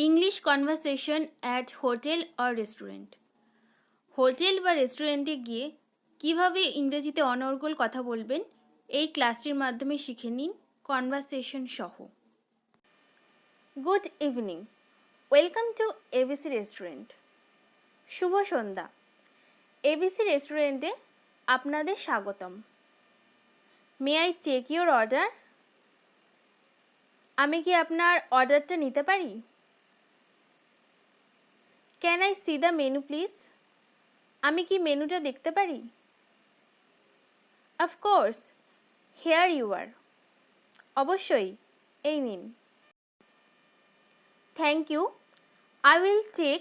English conversation at hotel or restaurant. Hotel বা রেস্টুরেন্টে গিয়ে কিভাবে ইংরেজিতে অনর্গল কথা বলবেন এই ক্লাসটির মাধ্যমে শিখে নিন কনভারসেশন সহ। Good evening, welcome to ABC restaurant. শুভ সন্ধ্যা। এবিসি রেস্টুরেন্টে আপনাদের স্বাগতম। May I check your order? আমি কি আপনার অর্ডারটা নিতে পারি? Can I see the menu please? আমি কি মেনুটা দেখতে পারি? Of course, here you are. অবশ্যই, এই নিন। Thank you, I will take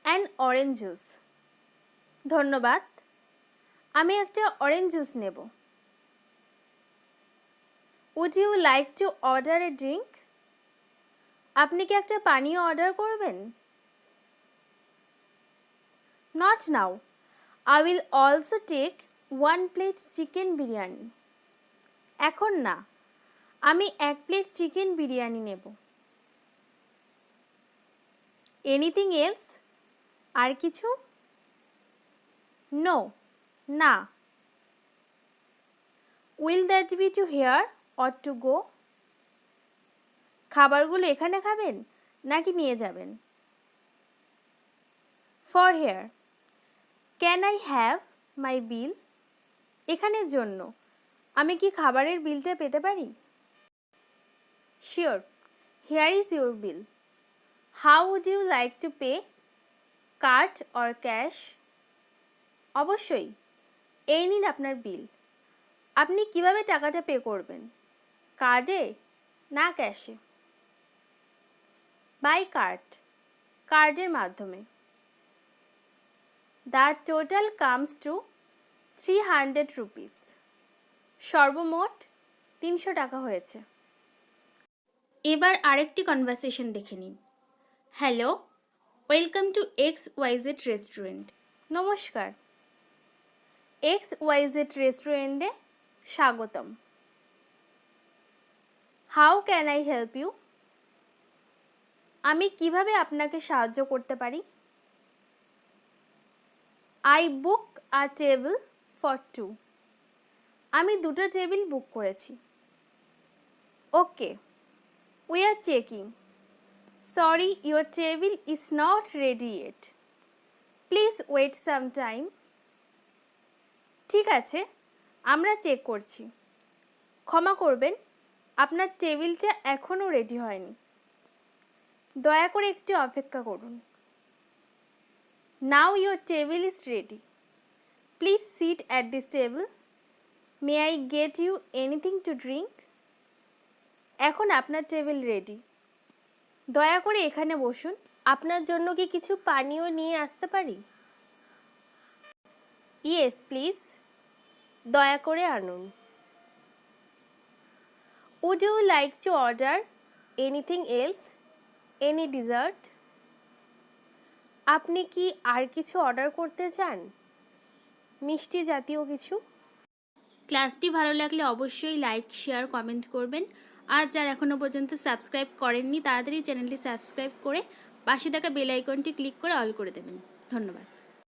an orange juice. ধন্যবাদ, আমি একটা অরেঞ্জ জুস নেব। Would you like to order a drink? আপনি কি একটা পানীয় অর্ডার করবেন? Not now, I will also take 1 plate chicken biryani. এখন না, আমি 1 প্লেট চিকেন বিরিয়ানি নেব। Anything else? আর কিছু? নো, না। Will that be to here or to go? খাবারগুলো এখানে খাবেন নাকি নিয়ে যাবেন? For here. Can I have my bill? এখানের জন্য। আমি কি খাবারের বিলটা পেতে পারি? Sure, here is your bill. How would you like to pay? Card or cash? অবশ্যই, এই নিন আপনার বিল। আপনি কিভাবে টাকাটা পে করবেন? কার্ডে না ক্যাশে? বাই কার্ড, কার্ডের মাধ্যমে। The total comes to 300 rupees. সর্বমোট 300 টাকা হয়েছে। এবার আরেকটি কনভারসেশন দেখে নিন। Hello, welcome to XYZ restaurant. নমস্কার, XYZ রেস্টুরেন্টে স্বাগতম। How can I help you? আমি কিভাবে আপনাকে সাহায্য করতে পারি? I book a table for 2। আমি 2টো টেবিল বুক করেছি। Okay, we are checking. Sorry, your table is not ready yet. Please wait some time. ঠিক আছে, আমরা চেক করছি। ক্ষমা করবেন, আপনার টেবিলটা এখনও রেডি হয়নি। দয়া করে একটু অপেক্ষা করুন। Now your table is ready. Please sit at this table. May I get you anything to drink? এখন আপনার টেবিল রেডি। দয়া করে এখানে বসুন। আপনার জন্য কি কিছু পানীয় নিয়ে আসতে পারি? ইয়েস প্লিজ, দয়া করে আনুন। Would you like to order anything else? Any dessert? আপনি কি আর কিছু অর্ডার করতে চান? মিষ্টি জাতীয় কিছু? ক্লাসটি ভালো লাগলে অবশ্যই লাইক, শেয়ার, কমেন্ট করবেন। আর যারা এখনও পর্যন্ত সাবস্ক্রাইব করেননি তাড়াতাড়ি চ্যানেলটি সাবস্ক্রাইব করে পাশে থাকা বেল আইকনটি ক্লিক করে অল করে দেবেন। ধন্যবাদ।